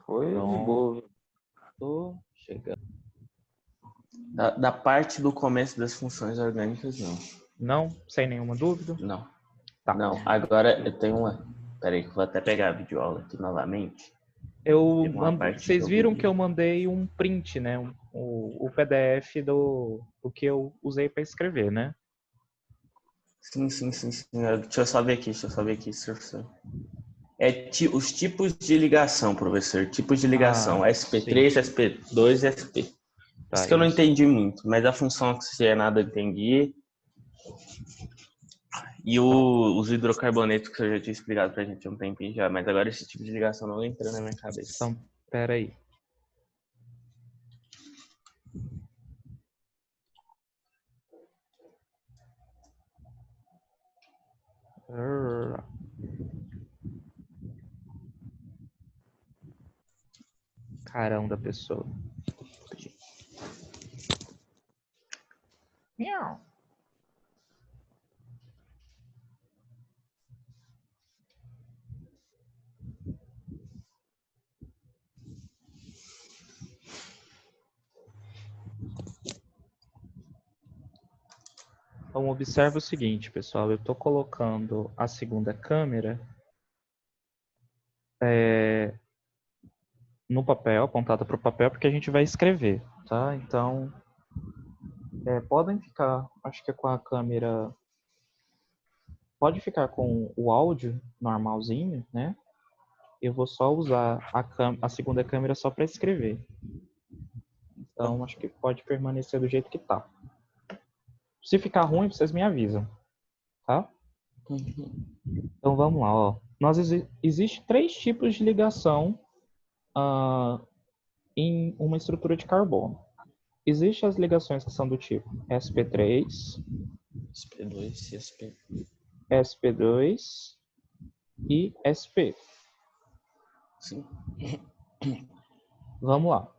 Foi de Pronto. boa. Tô chegando. Da parte do começo das funções orgânicas, não. Não? Sem nenhuma dúvida? Não. Tá. Não. Agora eu tenho uma. Peraí, que eu vou até pegar a videoaula aqui novamente. Teve uma parte Vocês viram vi. que eu mandei um print, né? O PDF do que eu usei para escrever, né? Sim. Deixa eu só ver aqui, professor. Os tipos de ligação, professor. Tipos de ligação. Sim. SP3, SP2 e SP. Isso Tá, que eu não isso. entendi muito, mas a função oxigenada eu entendi. E os hidrocarbonetos que eu já tinha explicado pra gente há um tempinho já, mas agora esse tipo de ligação não entrou na minha cabeça. Então, pera aí. Carão da pessoa. Miau. Então, observe o seguinte, pessoal. Eu estou colocando a segunda câmera no papel, apontada para o papel, porque a gente vai escrever, tá? Então, podem ficar, acho que com a câmera... Pode ficar com o áudio normalzinho, né? Eu vou só usar a segunda câmera só para escrever. Então, acho que pode permanecer do jeito que tá. Se ficar ruim, vocês me avisam, tá? Então, vamos lá, ó. Existem 3 tipos de ligação em uma estrutura de carbono. Existem as ligações que são do tipo sp3, SP2 e SP. sp2 e sp. Sim. Vamos lá.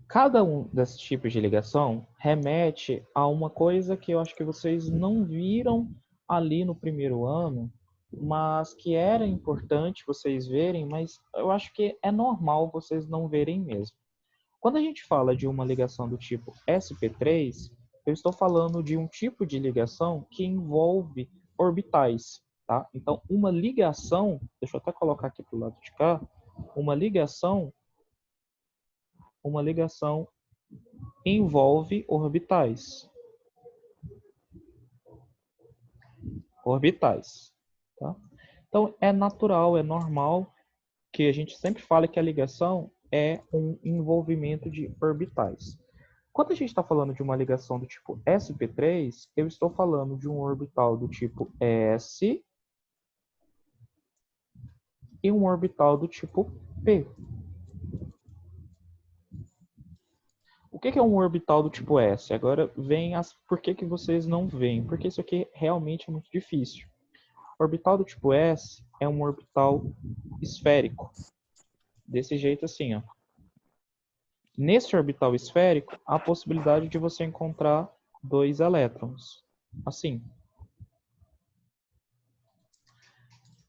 Cada um desses tipos de ligação remete a uma coisa que eu acho que vocês não viram ali no primeiro ano, mas que era importante vocês verem, mas eu acho que é normal vocês não verem mesmo. Quando a gente fala de uma ligação do tipo sp3, eu estou falando de um tipo de ligação que envolve orbitais, tá? Então, uma ligação, deixa eu até colocar aqui para o lado de cá, uma ligação envolve orbitais. Orbitais, tá? Então, é natural, é normal que a gente sempre fale que a ligação é um envolvimento de orbitais. Quando a gente está falando de uma ligação do tipo sp3, eu estou falando de um orbital do tipo s e um orbital do tipo p. O que é um orbital do tipo S? Agora vem por que vocês não veem? Porque isso aqui realmente é muito difícil. O orbital do tipo S é um orbital esférico. Desse jeito assim, ó. Nesse orbital esférico, há a possibilidade de você encontrar 2 elétrons. Assim.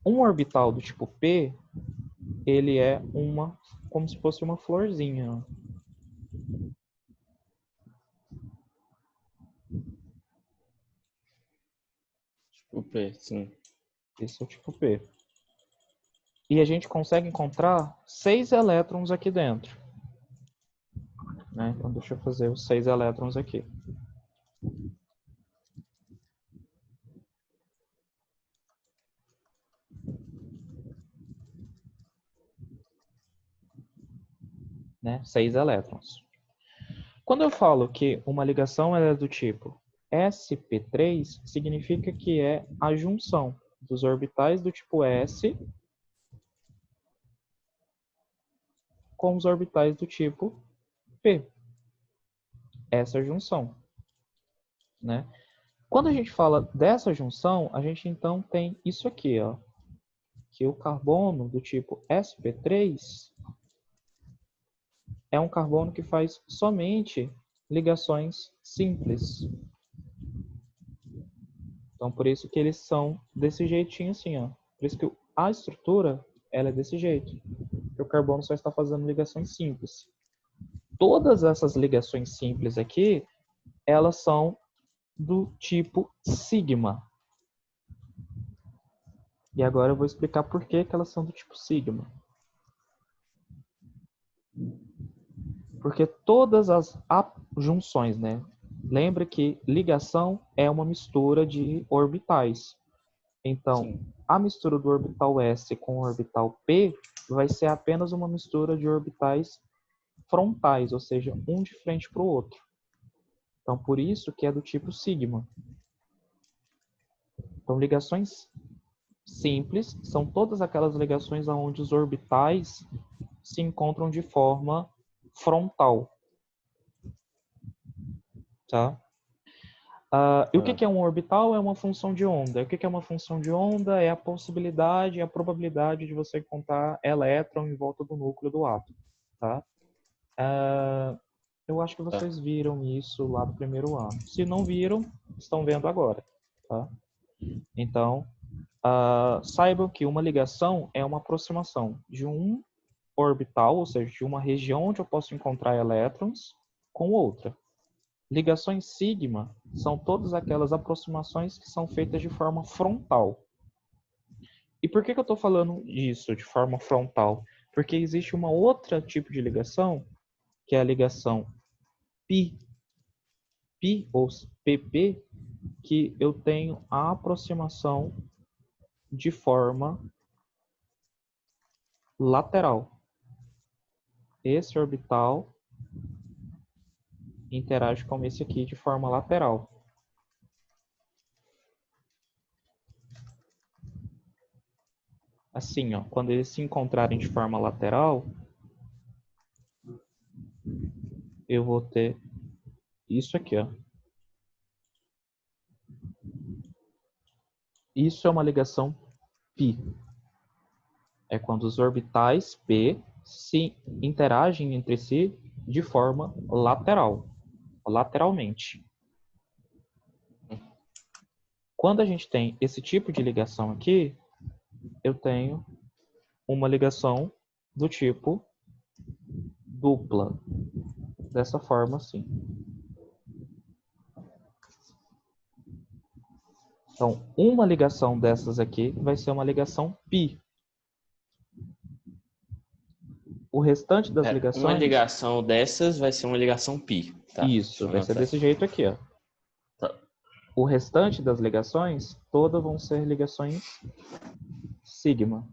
Um orbital do tipo P, ele é como se fosse uma florzinha, ó. Tipo P, sim. Esse é o tipo P. E a gente consegue encontrar 6 elétrons aqui dentro. Né? Então, deixa eu fazer os 6 elétrons aqui. Né? 6 elétrons. Quando eu falo que uma ligação é do tipo sp3, significa que é a junção dos orbitais do tipo S com os orbitais do tipo P. Essa junção. Né? Quando a gente fala dessa junção, a gente então tem isso aqui, ó, que o carbono do tipo sp3 é um carbono que faz somente ligações simples. Então, por isso que eles são desse jeitinho assim, ó. Por isso que a estrutura ela é desse jeito. Porque o carbono só está fazendo ligações simples. Todas essas ligações simples aqui, elas são do tipo sigma. E agora eu vou explicar por que elas são do tipo sigma. Porque todas as junções, né? Lembra que ligação é uma mistura de orbitais. Então, Sim. a mistura do orbital S com o orbital P vai ser apenas uma mistura de orbitais frontais, ou seja, um de frente para o outro. Então, por isso que é do tipo sigma. Então, ligações simples são todas aquelas ligações onde os orbitais se encontram de forma frontal. Tá? E o que é um orbital? É uma função de onda. O que é uma função de onda? É a possibilidade, a probabilidade de você encontrar elétron em volta do núcleo do átomo. Tá? Eu acho que vocês viram isso lá do primeiro ano. Se não viram, estão vendo agora. Tá? Então, saibam que uma ligação é uma aproximação de um orbital, ou seja, de uma região onde eu posso encontrar elétrons, com outra. Ligações sigma são todas aquelas aproximações que são feitas de forma frontal. E por que eu estou falando disso, de forma frontal? Porque existe uma outra tipo de ligação, que é a ligação pi ou pp, que eu tenho a aproximação de forma lateral. Esse orbital interage com esse aqui de forma lateral. Assim, ó, quando eles se encontrarem de forma lateral, eu vou ter isso aqui, ó. Isso é uma ligação π. É quando os orbitais p se interagem entre si de forma lateral, lateralmente. Quando a gente tem esse tipo de ligação aqui, eu tenho uma ligação do tipo dupla, dessa forma assim. Então, uma ligação dessas aqui vai ser uma ligação π. O restante das ligações... Uma ligação dessas vai ser uma ligação π. Tá, Isso, vai ser desse jeito aqui, ó. Tá. O restante das ligações, todas vão ser ligações sigma.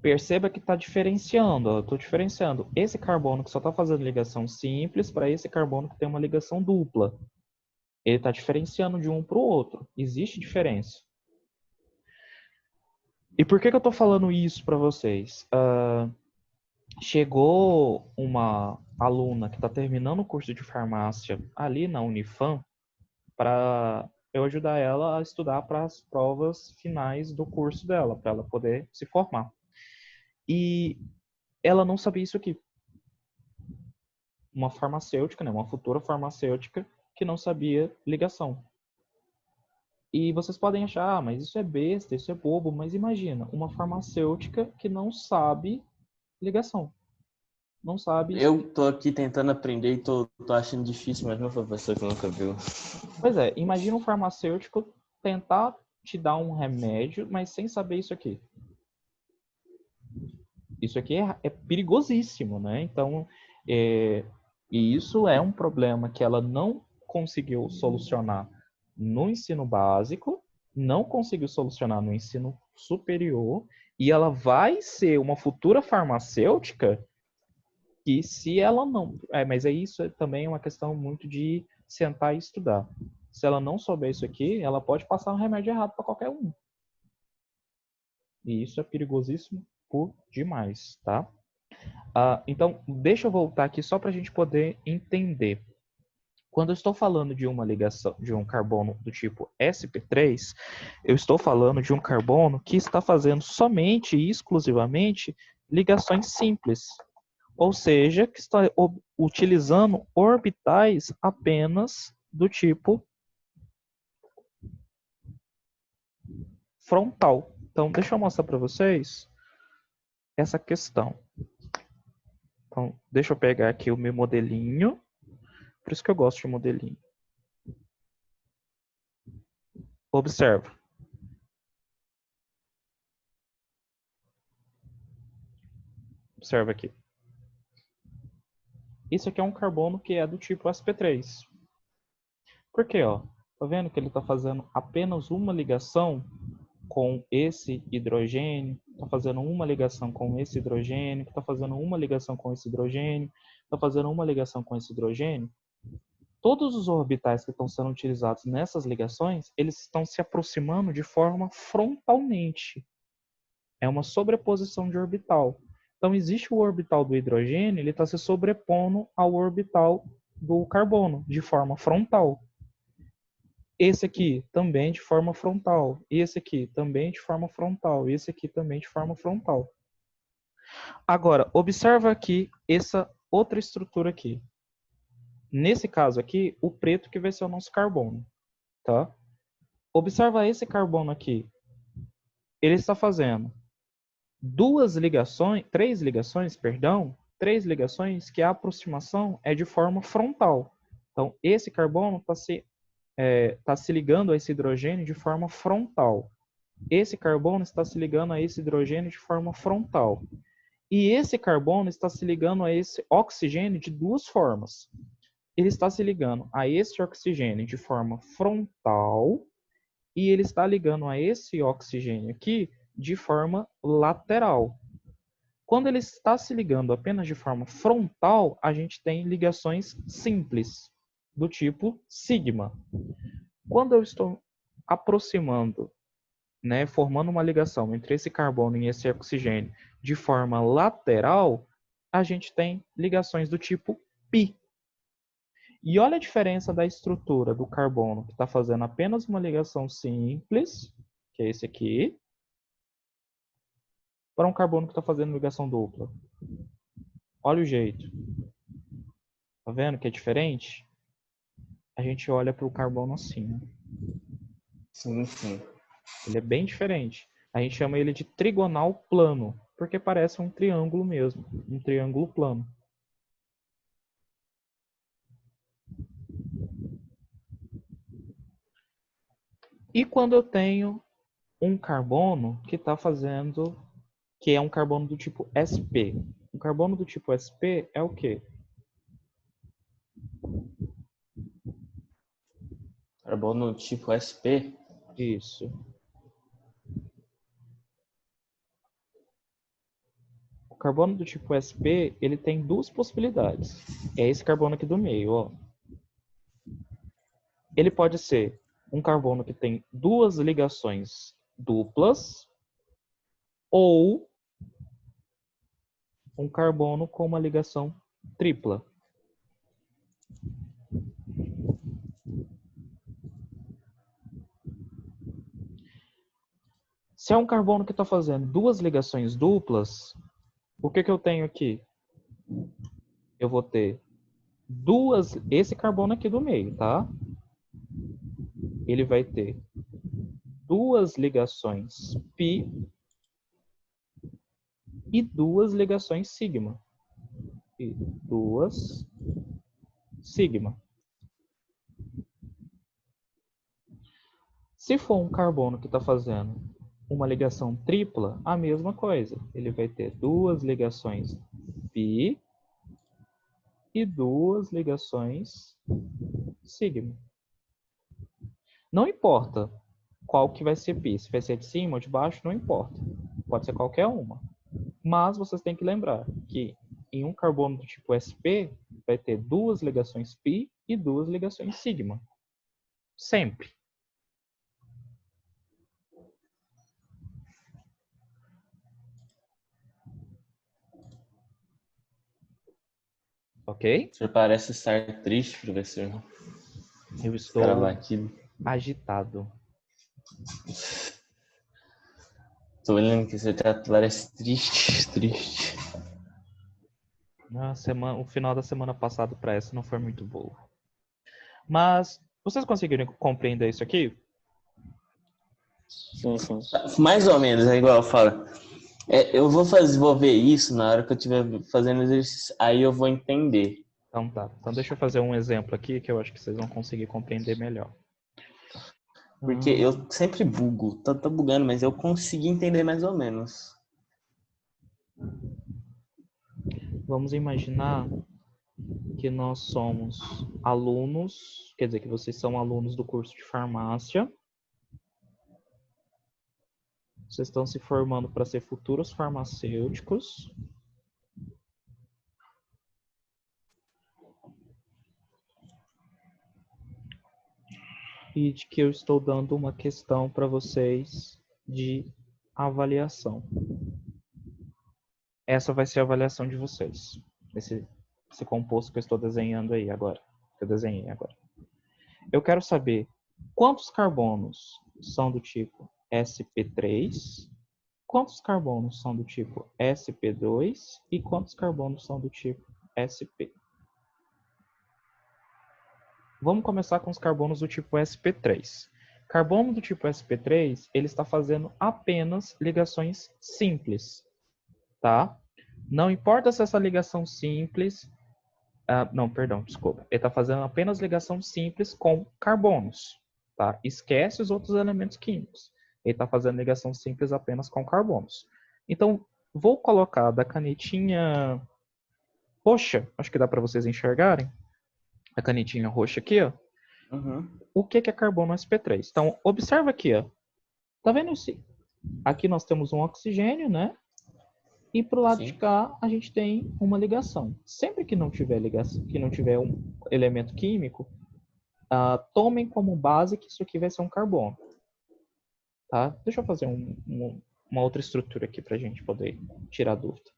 Perceba que está diferenciando, ó, eu estou diferenciando esse carbono que só está fazendo ligação simples para esse carbono que tem uma ligação dupla. Ele está diferenciando de um para o outro. Existe diferença. E por que eu estou falando isso para vocês? Chegou uma aluna que está terminando o curso de farmácia ali na Unifam para eu ajudar ela a estudar para as provas finais do curso dela, para ela poder se formar. E ela não sabia isso aqui. Uma farmacêutica, né, uma futura farmacêutica que não sabia ligação. E vocês podem achar, mas isso é besta, isso é bobo, mas imagina, uma farmacêutica que não sabe ligação. Não sabe... Eu tô aqui tentando aprender e tô achando difícil, mas meu professor que nunca viu. Pois é, imagina um farmacêutico tentar te dar um remédio, mas sem saber isso aqui. Isso aqui é perigosíssimo, né? Então, e isso é um problema que ela não conseguiu solucionar no ensino básico, não conseguiu solucionar no ensino superior, e ela vai ser uma futura farmacêutica que se ela não... mas isso também é uma questão muito de sentar e estudar. Se ela não souber isso aqui, ela pode passar um remédio errado para qualquer um. E isso é perigosíssimo por demais, tá? Então, deixa eu voltar aqui só para a gente poder entender. Quando eu estou falando de uma ligação de um carbono do tipo sp3, eu estou falando de um carbono que está fazendo somente e exclusivamente ligações simples. Ou seja, que está utilizando orbitais apenas do tipo frontal. Então, deixa eu mostrar para vocês essa questão. Então, deixa eu pegar aqui o meu modelinho. Por isso que eu gosto de modelinho. Observa. Observa aqui. Isso aqui é um carbono que é do tipo sp3. Por quê? Ó? Tá vendo que ele está fazendo apenas uma ligação com esse hidrogênio, está fazendo uma ligação com esse hidrogênio, está fazendo uma ligação com esse hidrogênio, está fazendo uma ligação com esse hidrogênio. Todos os orbitais que estão sendo utilizados nessas ligações, eles estão se aproximando de forma frontalmente. É uma sobreposição de orbital. Então, existe o orbital do hidrogênio, ele está se sobrepondo ao orbital do carbono, de forma frontal. Esse aqui também de forma frontal. Esse aqui também de forma frontal. Esse aqui também de forma frontal. Agora, observa aqui essa outra estrutura aqui. Nesse caso aqui, o preto que vai ser o nosso carbono. Tá? Observa esse carbono aqui. Ele está fazendo três ligações que a aproximação é de forma frontal. Então, esse carbono está se ligando a esse hidrogênio de forma frontal. Esse carbono está se ligando a esse hidrogênio de forma frontal. E esse carbono está se ligando a esse oxigênio de duas formas. Ele está se ligando a esse oxigênio de forma frontal e ele está ligando a esse oxigênio aqui de forma lateral. Quando ele está se ligando apenas de forma frontal, a gente tem ligações simples, do tipo sigma. Quando eu estou aproximando, né, formando uma ligação entre esse carbono e esse oxigênio de forma lateral, a gente tem ligações do tipo pi. E olha a diferença da estrutura do carbono, que está fazendo apenas uma ligação simples, que é esse aqui, para um carbono que está fazendo ligação dupla. Olha o jeito. Tá vendo que é diferente? A gente olha para o carbono assim, né? Sim, sim. Ele é bem diferente. A gente chama ele de trigonal plano, porque parece um triângulo mesmo, um triângulo plano. E quando eu tenho um carbono que é um carbono do tipo sp. Um carbono do tipo sp é o quê? Carbono tipo sp? Isso. O carbono do tipo sp, ele tem duas possibilidades. É esse carbono aqui do meio, ó. Ele pode ser um carbono que tem duas ligações duplas ou um carbono com uma ligação tripla. Se é um carbono que está fazendo duas ligações duplas, o que eu tenho aqui? Eu vou ter esse carbono aqui do meio, tá? Ele vai ter duas ligações π e duas ligações sigma. E duas sigma. Se for um carbono que está fazendo uma ligação tripla, a mesma coisa. Ele vai ter duas ligações π e duas ligações sigma. Não importa qual que vai ser π. Se vai ser de cima ou de baixo, não importa. Pode ser qualquer uma. Mas vocês têm que lembrar que em um carbono do tipo sp, vai ter duas ligações π e duas ligações sigma. Sempre. Ok? O senhor parece estar triste, professor. Eu estou agitado. Tô olhando que você parece triste. O final da semana passada para essa não foi muito boa. Mas vocês conseguiram compreender isso aqui? Sim, sim. Mais ou menos, é igual eu falo. Eu vou ver isso na hora que eu estiver fazendo exercício. Aí eu vou entender. Então tá. Então deixa eu fazer um exemplo aqui que eu acho que vocês vão conseguir compreender melhor. Porque eu sempre bugo. Tô bugando, mas eu consegui entender mais ou menos. Vamos imaginar que nós somos alunos, quer dizer, que vocês são alunos do curso de farmácia. Vocês estão se formando para ser futuros farmacêuticos. E de que eu estou dando uma questão para vocês de avaliação. Essa vai ser a avaliação de vocês. Esse composto que eu estou desenhando aí agora. Que eu desenhei agora. Eu quero saber quantos carbonos são do tipo sp3, quantos carbonos são do tipo sp2 e quantos carbonos são do tipo sp. Vamos começar com os carbonos do tipo sp3. Carbono do tipo sp3, ele está fazendo apenas ligações simples, tá? Não importa se essa ligação simples... não, perdão, desculpa. Ele está fazendo apenas ligação simples com carbonos, tá? Esquece os outros elementos químicos. Ele está fazendo ligação simples apenas com carbonos. Então, vou colocar da canetinha roxa, acho que dá para vocês enxergarem, a canetinha roxa aqui, ó. Uhum. O que é carbono sp3? Então, observa aqui, ó. Tá vendo isso? Aqui nós temos um oxigênio, né? E pro lado de cá a gente tem uma ligação. Sempre que não tiver ligação, que não tiver um elemento químico, tomem como base que isso aqui vai ser um carbono. Tá? Deixa eu fazer uma outra estrutura aqui para a gente poder tirar dúvida.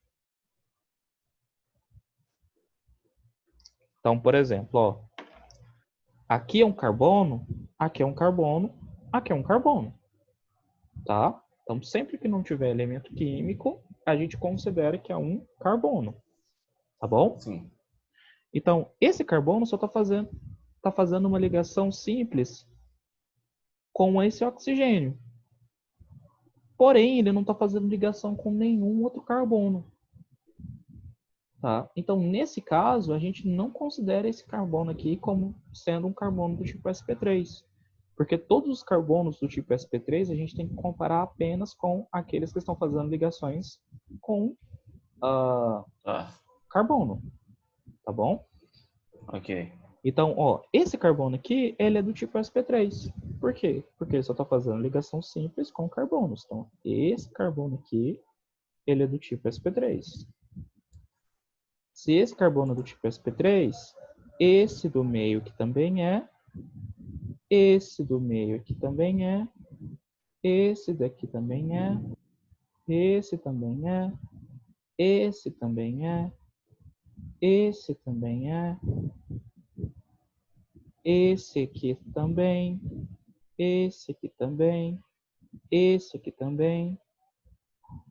Então, por exemplo, ó, aqui é um carbono, aqui é um carbono, aqui é um carbono. Tá? Então, sempre que não tiver elemento químico, a gente considera que é um carbono. Tá bom? Sim. Então, esse carbono só está fazendo uma ligação simples com esse oxigênio. Porém, ele não está fazendo ligação com nenhum outro carbono. Tá? Então, nesse caso, a gente não considera esse carbono aqui como sendo um carbono do tipo sp3. Porque todos os carbonos do tipo sp3 a gente tem que comparar apenas com aqueles que estão fazendo ligações com carbono. Tá bom? Ok. Então, ó, esse carbono aqui, ele é do tipo sp3. Por quê? Porque ele só está fazendo ligação simples com carbonos. Então, esse carbono aqui, ele é do tipo sp3. Se esse carbono é do tipo sp3, esse do meio que também é, esse do meio aqui também é, esse daqui também é, esse também é, esse também é, esse também é, esse aqui também, esse aqui também, esse aqui também,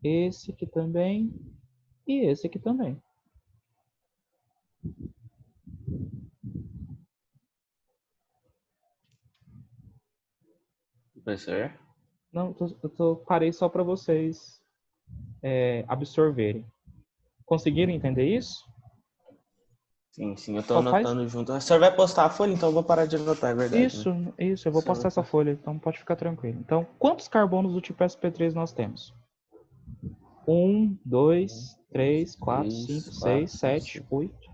esse aqui também e esse aqui também. Professor? Não, parei só para vocês absorverem. Conseguiram entender isso? Sim, eu tô anotando junto. O senhor vai postar a folha, então eu vou parar de anotar, é verdade. Isso, né? eu vou postar essa folha, então pode ficar tranquilo. Então, quantos carbonos do tipo sp3 nós temos? 1, 2, 3, 4, 5, 6, 7, 8,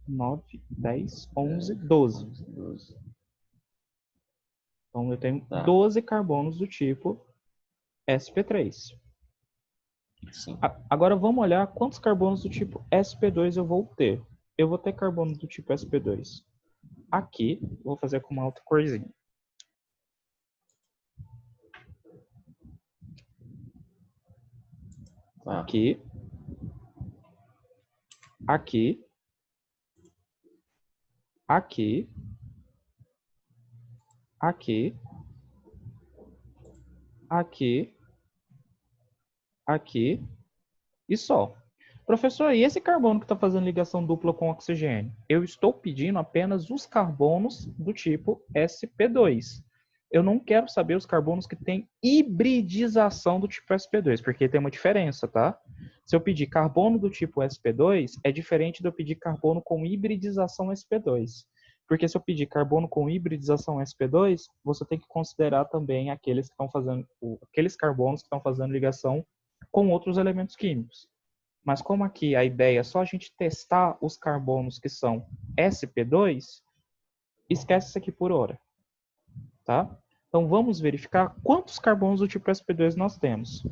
9, 10, 11, 12. Então, eu tenho 12 carbonos do tipo sp3. Sim. Agora, vamos olhar quantos carbonos do tipo sp2 eu vou ter. Eu vou ter carbono do tipo sp2 aqui, vou fazer com uma outra corzinha. Aqui, aqui, aqui, aqui, aqui, aqui e só. Professor, e esse carbono que está fazendo ligação dupla com oxigênio? Eu estou pedindo apenas os carbonos do tipo sp2. eu não quero saber os carbonos que têm hibridização do tipo sp2, porque tem uma diferença, tá? Se eu pedir carbono do tipo sp2, é diferente de eu pedir carbono com hibridização sp2. Porque se eu pedir carbono com hibridização sp2, você tem que considerar também aqueles carbonos que estão fazendo ligação com outros elementos químicos. Mas como aqui a ideia é só a gente testar os carbonos que são sp2, esquece isso aqui por hora. Tá? Então vamos verificar quantos carbonos do tipo sp2 nós temos.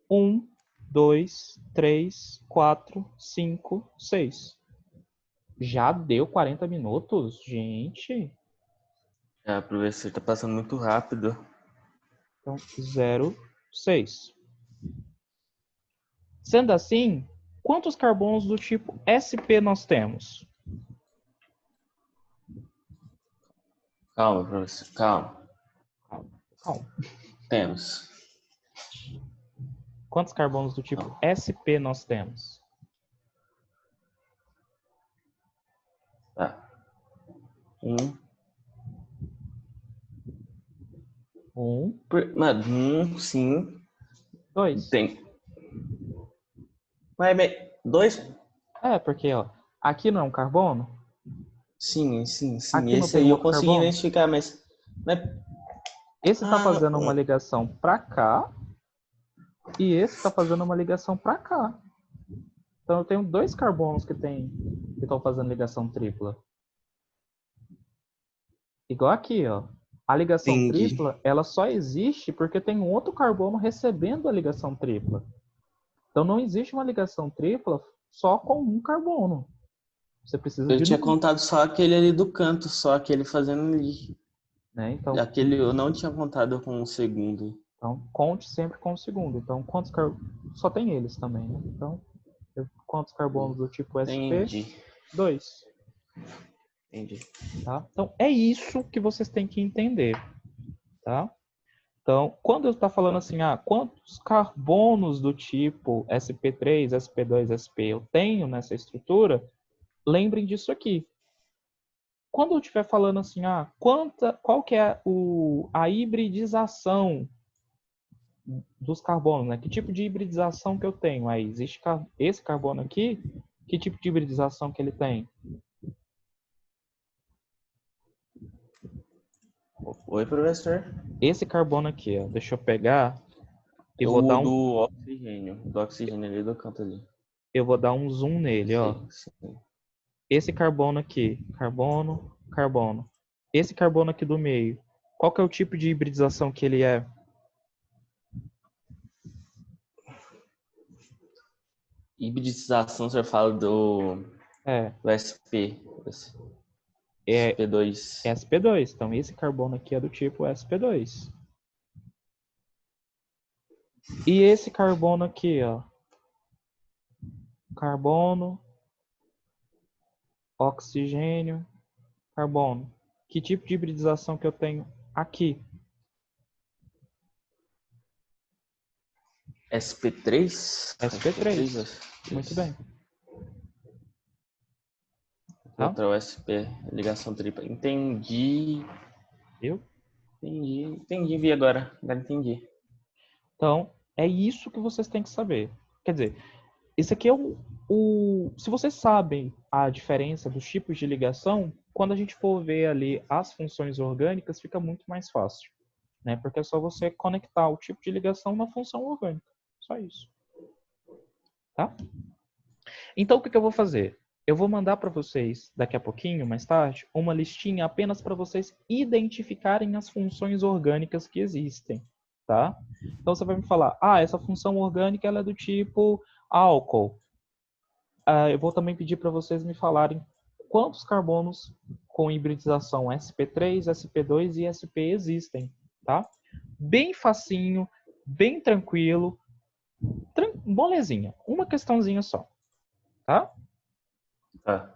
1, 2, 3, 4, 5, 6. Já deu 40 minutos? Gente. O professor tá passando muito rápido. Então, 0, 6. Sendo assim, quantos carbonos do tipo sp nós temos? Calma, professor, calma. Calma. Temos. Quantos carbonos do tipo sp nós temos? Tá. 1. Sim. 2. Tem. Mas, 2? Porque ó, aqui não é um carbono? Sim. Aqui não Esse tem aí eu outro consegui carbono? identificar, mas Esse está fazendo uma ligação para cá e esse está fazendo uma ligação para cá. Então eu tenho 2 carbonos que estão fazendo ligação tripla. Igual aqui, ó. A ligação entendi. tripla, ela só existe porque tem um outro carbono recebendo a ligação tripla. Então não existe uma ligação tripla só com um carbono. Você precisa Eu de tinha 2. contado só aquele ali do canto, só aquele fazendo ali. Né? Então, Aquele eu não tinha contado com o segundo. então, conte sempre com o segundo. Então, quantos carbonos... Só tem eles também, né? Então, quantos carbonos do tipo sp? Entendi. 2. Entendi. Tá? Então, é isso que vocês têm que entender. Tá? Então, quando eu estou falando assim, quantos carbonos do tipo sp3, sp2, sp eu tenho nessa estrutura, lembrem disso aqui. Quando eu estiver falando assim, qual que é a hibridização dos carbonos, né? Que tipo de hibridização que eu tenho? Aí existe esse carbono aqui, que tipo de hibridização que ele tem? Oi, professor. Esse carbono aqui, ó, deixa eu pegar e É vou dar do oxigênio. Do oxigênio ali do canto ali. eu vou dar um zoom nele, ó. Sim. Esse carbono aqui, carbono, carbono. Esse carbono aqui do meio, qual que é o tipo de hibridização que ele é? Hibridização, você fala do SP. SP2. sp2. Então, esse carbono aqui é do tipo sp2. E esse carbono aqui, ó. Carbono, oxigênio, carbono. Que tipo de hibridização que eu tenho aqui? SP3? sp3. Muito bem. Outra USP, ligação tripla. Entendi. Viu? Entendi, vi agora. Agora entendi. Então, é isso que vocês têm que saber. Quer dizer, esse aqui é se vocês sabem a diferença dos tipos de ligação, quando a gente for ver ali as funções orgânicas, fica muito mais fácil. Né? Porque é só você conectar o tipo de ligação na função orgânica. Só isso. Tá? Então, o que eu vou fazer? Eu vou mandar para vocês, daqui a pouquinho, mais tarde, uma listinha apenas para vocês identificarem as funções orgânicas que existem. Tá? Então, você vai me falar, essa função orgânica ela é do tipo álcool. Eu vou também pedir para vocês me falarem quantos carbonos com hibridização sp3, sp2 e sp existem. Tá? Bem facinho, bem tranquilo, molezinha. Uma questãozinha só. Tá? Tá.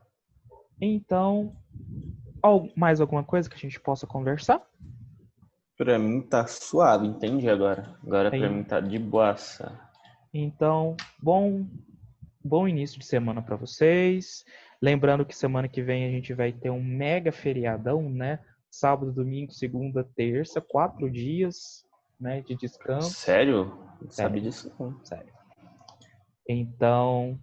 Então, mais alguma coisa que a gente possa conversar? Pra mim tá suave, entendi agora. Agora pra mim tá de boaça. Então, bom início de semana para vocês. Lembrando que semana que vem a gente vai ter um mega feriadão, né? sábado, domingo, segunda, terça, 4 dias, né, de descanso. Sério? Não Sério. sabia disso não. Sério. Então,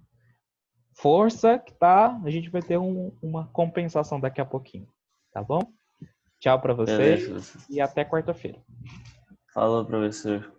força que tá, a gente vai ter uma compensação daqui a pouquinho, tá bom? Tchau para vocês Beleza. e até quarta-feira. Falou, professor.